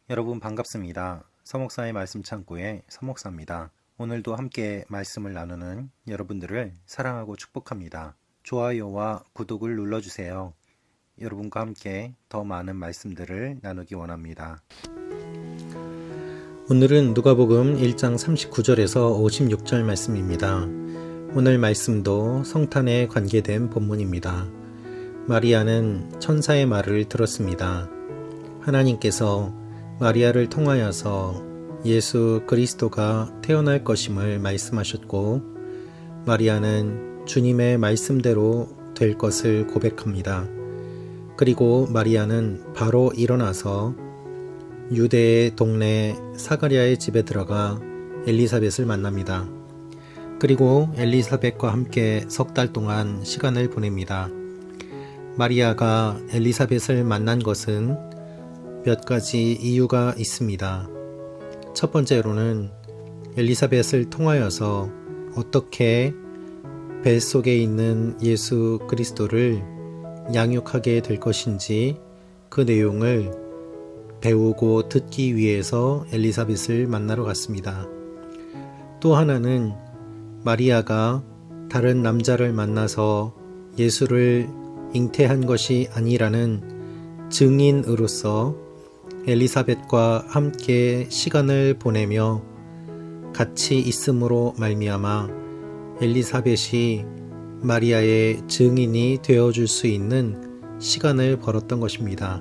여러분 반갑습니다. 서목사의 말씀 창고의 서목사입니다. 오늘도 함께 말씀을 나누는 여러분들을 사랑하고 축복합니다. 좋아요와 구독을 눌러주세요. 여러분과 함께 더 많은 말씀들을 나누기 원합니다. 오늘은 누가복음 1장 39절에서 56절 말씀입니다. 오늘 말씀도 성탄에 관계된 본문입니다. 마리아는 천사의 말을 들었습니다. 하나님께서 마리아를 통하여서 예수 그리스도가 태어날 것임을 말씀하셨고, 마리아는 주님의 말씀대로 될 것을 고백합니다. 그리고 마리아는 바로 일어나서 유대의 동네 사가랴의 집에 들어가 엘리사벳을 만납니다. 그리고 엘리사벳과 함께 석 달 동안 시간을 보냅니다. 마리아가 엘리사벳을 만난 것은 몇 가지 이유가 있습니다. 첫 번째로는 엘리사벳을 통하여서 어떻게 뱃속에 있는 예수 그리스도를 양육하게 될 것인지 그 내용을 배우고 듣기 위해서 엘리사벳을 만나러 갔습니다. 또 하나는 마리아가 다른 남자를 만나서 예수를 잉태한 것이 아니라는 증인으로서 엘리사벳과 함께 시간을 보내며 같이 있음으로 말미암아 엘리사벳이 마리아의 증인이 되어줄 수 있는 시간을 벌었던 것입니다.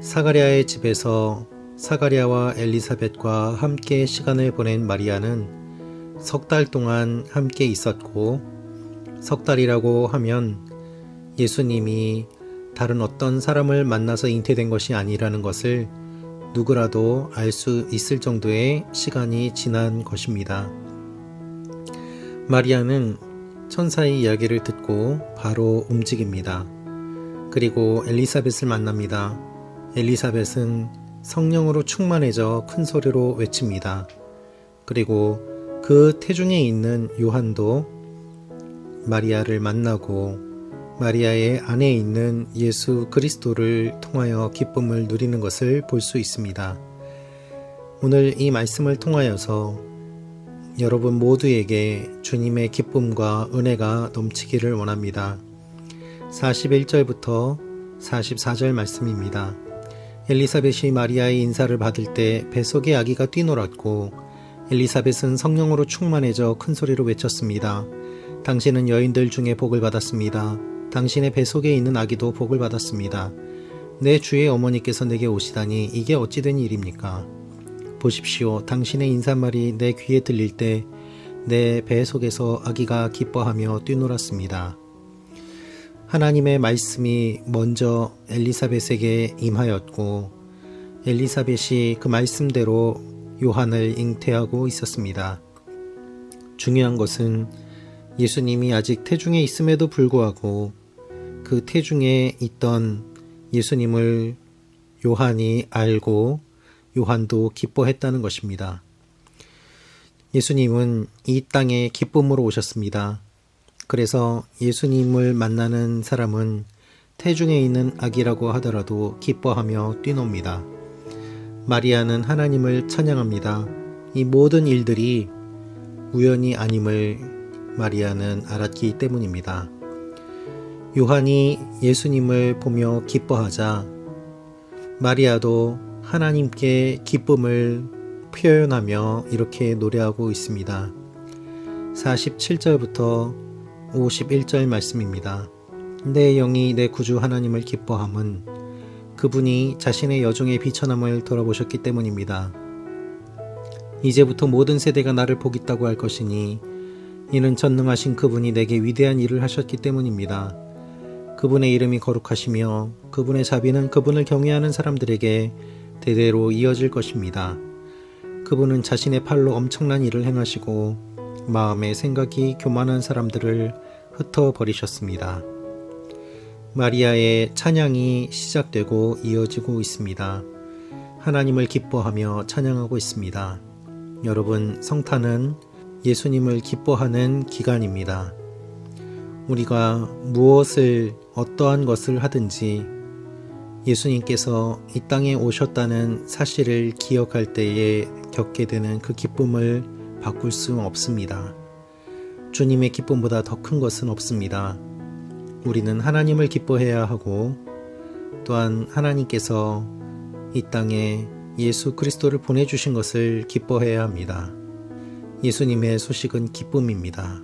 사가랴의 집에서 사가랴와 엘리사벳과 함께 시간을 보낸 마리아는 석 달 동안 함께 있었고, 석 달이라고 하면 예수님이 다른 어떤 사람을 만나서 잉태된 것이 아니라는 것을 누구라도 알 수 있을 정도의 시간이 지난 것입니다. 마리아는 천사의 이야기를 듣고 바로 움직입니다. 그리고 엘리사벳을 만납니다. 엘리사벳은 성령으로 충만해져 큰 소리로 외칩니다. 그리고 그 태중에 있는 요한도 마리아를 만나고 마리아의 안에 있는 예수 그리스도를 통하여 기쁨을 누리는 것을 볼 수 있습니다. 오늘 이 말씀을 통하여서 여러분 모두에게 주님의 기쁨과 은혜가 넘치기를 원합니다. 41절부터 44절 말씀입니다. 엘리사벳이 마리아의 인사를 받을 때 뱃속의 아기가 뛰놀았고, 엘리사벳은 성령으로 충만해져 큰 소리로 외쳤습니다. 당신은 여인들 중에 복을 받았습니다. 당신의 뱃속에 있는 아기도 복을 받았습니다. 내 주의 어머니께서 내게 오시다니 이게 어찌 된 일입니까? 보십시오. 당신의 인사말이 내 귀에 들릴 때 내 뱃속에서 아기가 기뻐하며 뛰놀았습니다. 하나님의 말씀이 먼저 엘리사벳에게 임하였고, 엘리사벳이 그 말씀대로 요한을 잉태하고 있었습니다. 중요한 것은 예수님이 아직 태중에 있음에도 불구하고 그 태중에 있던 예수님을 요한이 알고 요한도 기뻐했다는 것입니다. 예수님은 이 땅에 기쁨으로 오셨습니다. 그래서 예수님을 만나는 사람은 태중에 있는 아기라고 하더라도 기뻐하며 뛰놉니다. 마리아는 하나님을 찬양합니다. 이 모든 일들이 우연이 아님을 마리아는 알았기 때문입니다. 요한이 예수님을 보며 기뻐하자 마리아도 하나님께 기쁨을 표현하며 이렇게 노래하고 있습니다. 47절부터 51절 말씀입니다. 내 영이 내 구주 하나님을 기뻐함은 그분이 자신의 여종의 비천함을 돌아보셨기 때문입니다. 이제부터 모든 세대가 나를 복있다고 할 것이니 이는 전능하신 그분이 내게 위대한 일을 하셨기 때문입니다. 그분의 이름이 거룩하시며 그분의 자비는 그분을 경외하는 사람들에게 대대로 이어질 것입니다. 그분은 자신의 팔로 엄청난 일을 행하시고 마음의 생각이 교만한 사람들을 흩어버리셨습니다. 마리아의 찬양이 시작되고 이어지고 있습니다. 하나님을 기뻐하며 찬양하고 있습니다. 여러분, 성탄은 예수님을 기뻐하는 기간입니다. 우리가 무엇을 어떠한 것을 하든지 예수님께서 이 땅에 오셨다는 사실을 기억할 때에 겪게 되는 그 기쁨을 바꿀 수 없습니다. 주님의 기쁨보다 더 큰 것은 없습니다. 우리는 하나님을 기뻐해야 하고 또한 하나님께서 이 땅에 예수 그리스도를 보내주신 것을 기뻐해야 합니다. 예수님의 소식은 기쁨입니다.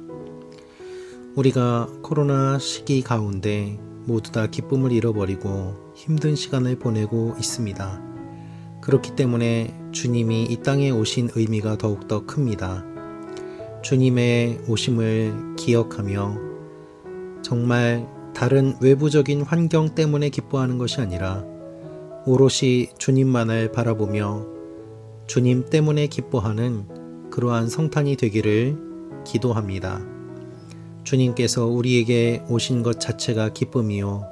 우리가 코로나 시기 가운데 모두 다 기쁨을 잃어버리고 힘든 시간을 보내고 있습니다. 그렇기 때문에 주님이 이 땅에 오신 의미가 더욱더 큽니다. 주님의 오심을 기억하며 정말 다른 외부적인 환경 때문에 기뻐하는 것이 아니라 오롯이 주님만을 바라보며 주님 때문에 기뻐하는 그러한 성탄이 되기를 기도합니다. 주님께서 우리에게 오신 것 자체가 기쁨이요.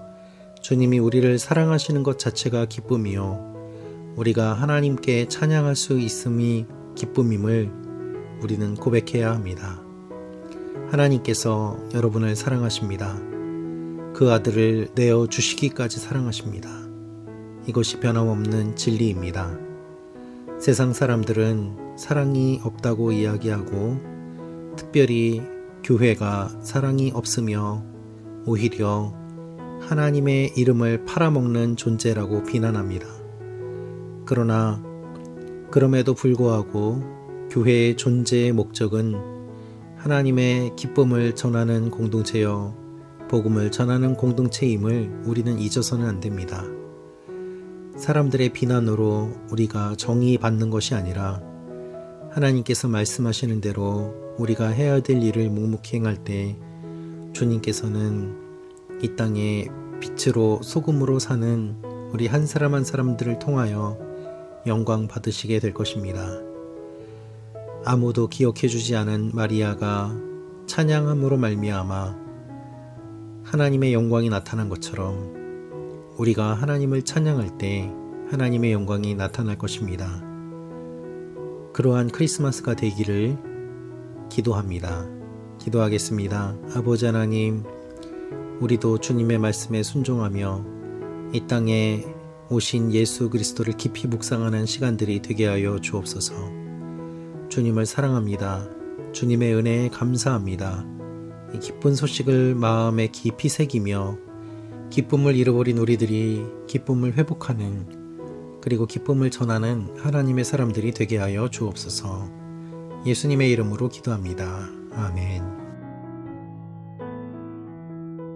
주님이 우리를 사랑하시는 것 자체가 기쁨이요. 우리가 하나님께 찬양할 수 있음이 기쁨임을 우리는 고백해야 합니다. 하나님께서 여러분을 사랑하십니다. 그 아들을 내어 주시기까지 사랑하십니다. 이것이 변함없는 진리입니다. 세상 사람들은 사랑이 없다고 이야기하고 특별히 교회가 사랑이 없으며 오히려 하나님의 이름을 팔아먹는 존재라고 비난합니다. 그러나 그럼에도 불구하고 교회의 존재의 목적은 하나님의 기쁨을 전하는 공동체여 복음을 전하는 공동체임을 우리는 잊어서는 안 됩니다. 사람들의 비난으로 우리가 정의받는 것이 아니라 하나님께서 말씀하시는 대로 우리가 해야 될 일을 묵묵히 행할 때 주님께서는 이 땅에 빛으로 소금으로 사는 우리 한 사람 한 사람들을 통하여 영광 받으시게 될 것입니다. 아무도 기억해주지 않은 마리아가 찬양함으로 말미암아 하나님의 영광이 나타난 것처럼 우리가 하나님을 찬양할 때 하나님의 영광이 나타날 것입니다. 그러한 크리스마스가 되기를 기도합니다. 기도하겠습니다. 아버지 하나님, 우리도 주님의 말씀에 순종하며 이 땅에 오신 예수 그리스도를 깊이 묵상하는 시간들이 되게 하여 주옵소서. 주님을 사랑합니다. 주님의 은혜에 감사합니다. 이 기쁜 소식을 마음에 깊이 새기며 기쁨을 잃어버린 우리들이 기쁨을 회복하는 그리고 기쁨을 전하는 하나님의 사람들이 되게 하여 주옵소서. 예수님의 이름으로 기도합니다. 아멘.